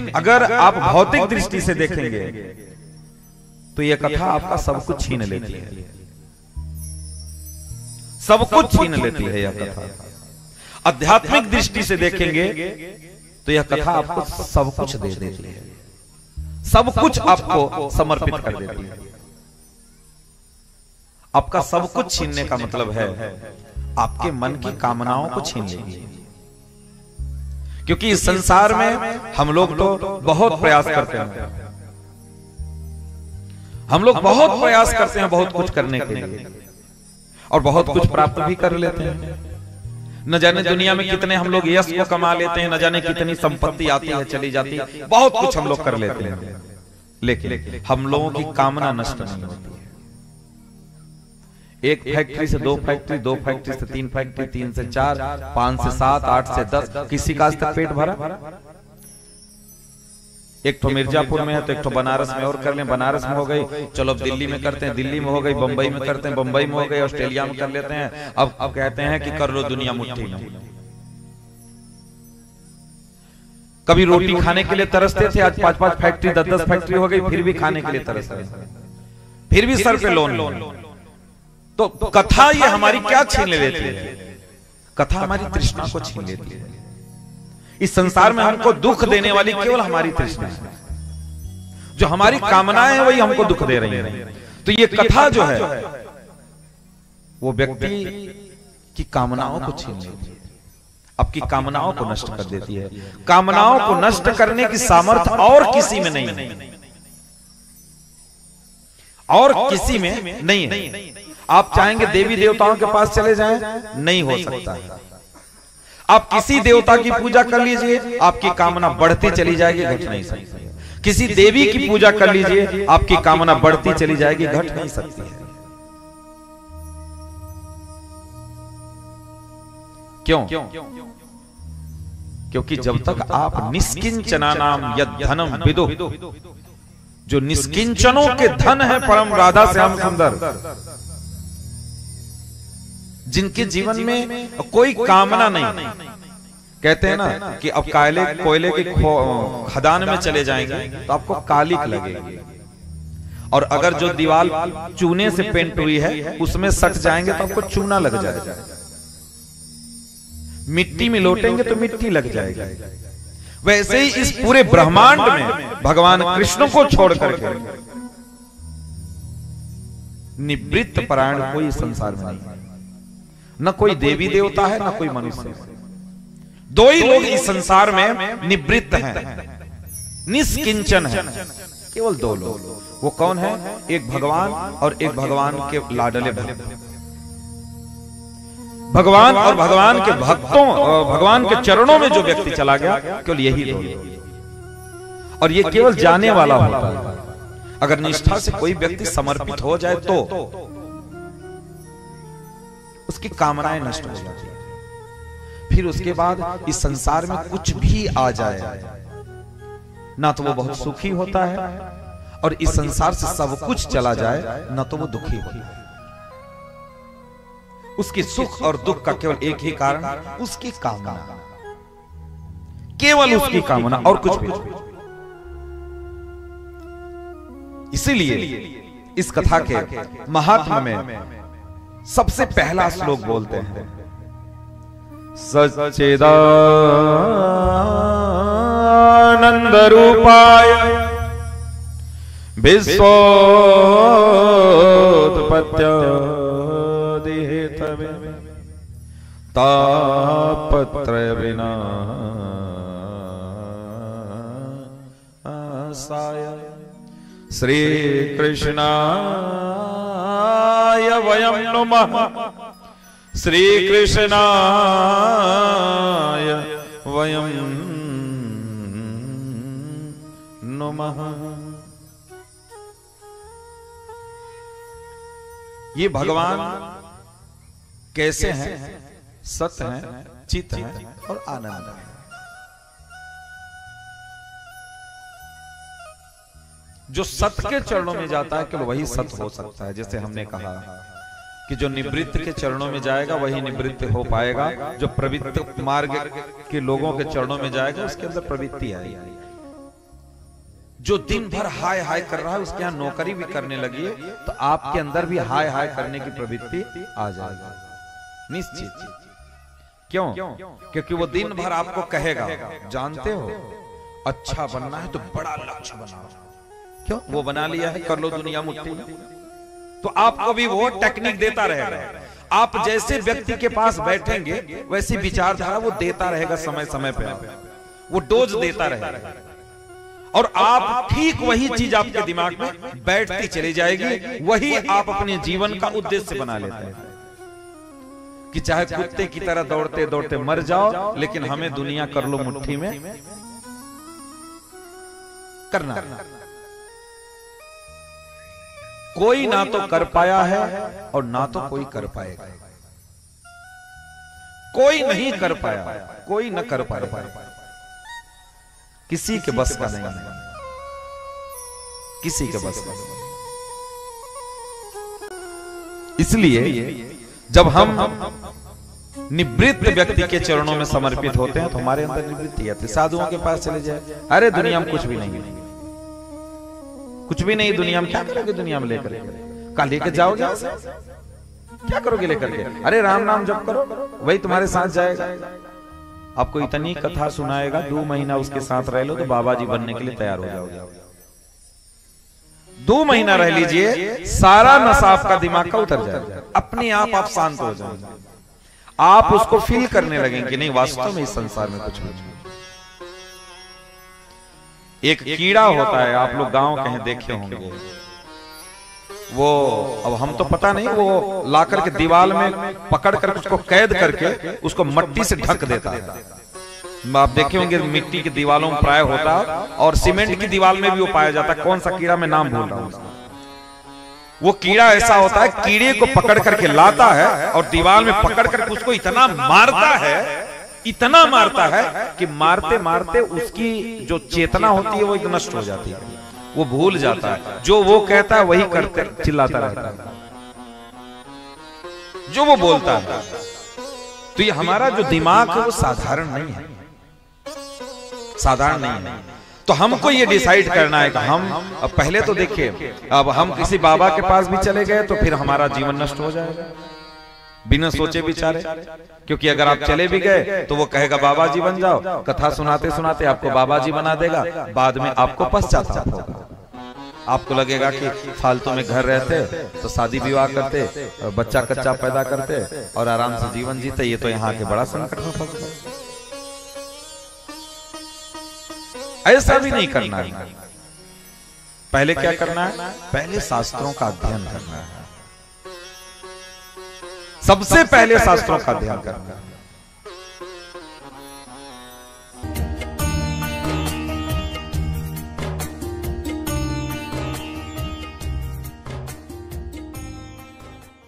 अगर आप भौतिक दृष्टि से देखेंगे तो यह कथा आपका सब कुछ छीन लेती है, सब कुछ छीन लेती है यह कथा। आध्यात्मिक दृष्टि से देखेंगे तो यह कथा आपको सब कुछ दे देती है, सब कुछ आपको समर्पित कर देती है। आपका सब कुछ छीनने का मतलब है आपके मन की कामनाओं को छीन लेगी। क्योंकि इस संसार में हम लोग तो बहुत प्रयास करते हैं, हम लोग बहुत प्रयास करते हैं बहुत कुछ करने के लिए, और बहुत कुछ प्राप्त भी कर लेते हैं। न जाने दुनिया में कितने हम लोग यश को कमा लेते हैं, न जाने कितनी संपत्ति आती है चली जाती है, बहुत कुछ हम लोग कर लेते हैं, लेकिन हम लोगों की कामना नष्ट नहीं होती है। एक फैक्ट्री से दो फैक्ट्री, दो फैक्ट्री से तीन फैक्ट्री, तीन से चार, 5 से 7, 8 से 10, किसी का आज तक पेट भरा? एक तो मिर्जापुर में है तो एक तो बनारस में और कर लें, बनारस में हो गई, चलो अब दिल्ली में करते हैं, दिल्ली में हो गई, बंबई में करते हैं, बंबई में हो गई, ऑस्ट्रेलिया में कर लेते हैं, अब कहते हैं कि कर लो दुनिया मुट्ठी में। कभी रोटी खाने के लिए तरसते थे, आज 5-5 फैक्ट्री, 10-10 फैक्ट्री हो गई, फिर भी खाने के लिए तरसते हैं, फिर भी सर पे लोन। तो कथा ये हमारी क्या छीन लेती है? कथा हमारी तृष्णा को छीन लेती है। इस संसार में हमको दुख देने वाली केवल हमारी तृष्णा है, जो हमारी कामनाएं हैं वही हमको दुख दे रही हैं। तो ये कथा जो है वो व्यक्ति की कामनाओं को छीन लेती है, आपकी कामनाओं को नष्ट कर देती है। कामनाओं को नष्ट करने की सामर्थ्य और किसी में नहीं है, और किसी में नहीं है। आप चाहेंगे देवी देवताओं के पास चले जाएं, नहीं हो सकता है। आप किसी देवता की पूजा कर लीजिए, आपकी कामना बढ़ती चली जाएगी, घट नहीं सकती। किसी देवी की पूजा कर लीजिए, आपकी कामना बढ़ती चली जाएगी, घट नहीं सकती है। क्यों? क्योंकि जब तक आप निष्किंचनानाम यद धनम विदुः, जो निष्किंचनों के धन है परम राधा श्याम सुंदर, जिनके जीवन में कोई कामना नहीं, कहते हैं ना कि अब कोयले के खदान में चले जाएंगे तो आपको कालिक लगेगी, और अगर जो दीवार चूने से पेंट हुई है उसमें सट जाएंगे तो आपको चूना लग जाएगा, मिट्टी में लौटेंगे तो मिट्टी लग जाएगी। वैसे ही इस पूरे ब्रह्मांड में भगवान कृष्ण को छोड़ करके निवृत्त परायण कोई संसार में नहीं, न कोई देवी देवता है, न कोई मनुष्य। दो ही लोग इस संसार में निवृत्त हैं, निष्किंचन है, केवल दो लोग। वो कौन है? एक भगवान और एक भगवान के लाडले भक्त। भगवान और भगवान के भक्तों, भगवान के चरणों में जो व्यक्ति चला गया, केवल यही लोग। और ये केवल जाने वाला होता है। अगर निष्ठा से कोई व्यक्ति समर्पित हो जाए तो उसकी कामनाएं नष्ट हो जाती हैं। फिर उसके बाद इस संसार में कुछ भी आ जाए ना तो वो बहुत सुखी होता है, और इस संसार से सब कुछ चला जाए ना तो वो दुखी होता है। उसके सुख और दुख का केवल एक ही कारण, उसकी कामना, केवल उसकी कामना, और कुछ भी। इसीलिए इस कथा के महात्म्य में सबसे पहला श्लोक बोलते हैं, सच्चिदानंद रूपाय विश्वोत्पत्त्यादिहेतवे तापत्रय विनाशाय श्री कृष्णाय वयं नमः, श्री कृष्णाय वयं नमः। ये भगवान कैसे हैं? सत्य हैं, चित हैं और आनंद है। जो सत्य के चरणों में जाता है केवल वही सत्य हो सकता है। जैसे हमने कहा कि जो निवृत्त के चरणों में जाएगा वही निवृत्त हो पाएगा, जो प्रवृत्त मार्ग के लोगों के चरणों में जाएगा उसके अंदर प्रवृत्ति आएगी। जो दिन भर हाय हाय कर रहा है उसके यहाँ नौकरी भी करने लगी है तो आपके अंदर भी हाय हाय करने की प्रवृत्ति आ जाएगी निश्चित। क्यों? क्योंकि वो दिन भर आपको कहेगा, जानते हो अच्छा बनना है तो बड़ा लक्ष्य बनाओ। क्यों? वो बना लिया है, कर लो दुनिया मुट्ठी में। तो आपको भी वो टेक्निक देता रहेगा। आप जैसे व्यक्ति के पास बैठेंगे वैसी विचारधारा वो देता रहेगा, समय समय पे वो डोज देता रहेगा और आप ठीक वही चीज आपके दिमाग में बैठती चली जाएगी। वही आप अपने जीवन का उद्देश्य बना लेते हैं कि चाहे कुत्ते की तरह दौड़ते दौड़ते मर जाओ, लेकिन हमें दुनिया कर लो मुट्ठी में करना। कोई ना तो कर पाया है और ना तो कोई कर पाएगा। कोई नहीं कर पाया, कोई न कर पाएगा, किसी के बस का नहीं है, किसी के बस का नहीं। इसलिए जब हम निवृत्त व्यक्ति के चरणों में समर्पित होते हैं तो हमारे अंदर निवृत्ति आती है। साधुओं के पास चले जाए, अरे दुनिया में कुछ भी नहीं है, कुछ भी नहीं दुनिया में, क्या करोगे दुनिया में लेकर? कल लेकर जाओगे, क्या करोगे लेकर के? अरे राम नाम जप करो, वही तुम्हारे साथ जाएगा। आपको इतनी कथा सुनाएगा, 2 महीना उसके साथ रह लो तो बाबा जी बनने के लिए तैयार हो जाओगे। 2 महीना रह लीजिए, सारा नशा आपका दिमाग का उतर जाएगा, अपने आप शांत हो जाएंगे। आप उसको फील करने लगेंगे कि नहीं वास्तव में इस संसार में कुछ नहीं। एक कीड़ा होता है, आप लोग गांव कहीं देखे होंगे, वो अब हम तो पता नहीं, वो लाकर के दीवार में पकड़ कर उसको कैद करके उसको मट्टी से ढक देता है। आप देखे होंगे मिट्टी की दीवारों में प्राय होता है और सीमेंट की दीवार में भी वो पाया जाता है। कौन सा कीड़ा, मैं नाम भूल रहा हूं उसका। वो कीड़ा ऐसा होता है, कीड़े को पकड़ करके लाता है और दीवार में पकड़ करके उसको इतना मारता है, इतना मारता है कि मारते मारते उसकी जो चेतना होती है वो एक नष्ट हो जाती है, वो भूल जाता है। जो वो कहता है वही करते चिल्लाता रहता है, जो वो बोलता है। तो ये हमारा जो दिमाग है वो साधारण नहीं है, साधारण नहीं है। तो हमको ये डिसाइड करना है कि हम अब पहले तो देखिए, अब हम किसी बाबा के पास भी चले गए तो फिर हमारा जीवन नष्ट हो जाएगा बिना सोचे विचारे। क्योंकि अगर आप चले भी गए तो वो कहेगा बाबा जी बन जाओ, कथा सुनाते सुनाते आपको बाबा जी बना देगा, बाद में आपको पश्चाताप होगा। आपको लगेगा कि फालतू में घर रहते तो शादी विवाह करते, बच्चा कच्चा पैदा करते और आराम से जीवन जीते, ये तो यहाँ के बड़ा संकट में फंस गए। ऐसा भी नहीं करना है। पहले क्या करना है? पहले शास्त्रों का अध्ययन करना है, सबसे पहले शास्त्रों का अध्ययन करना है।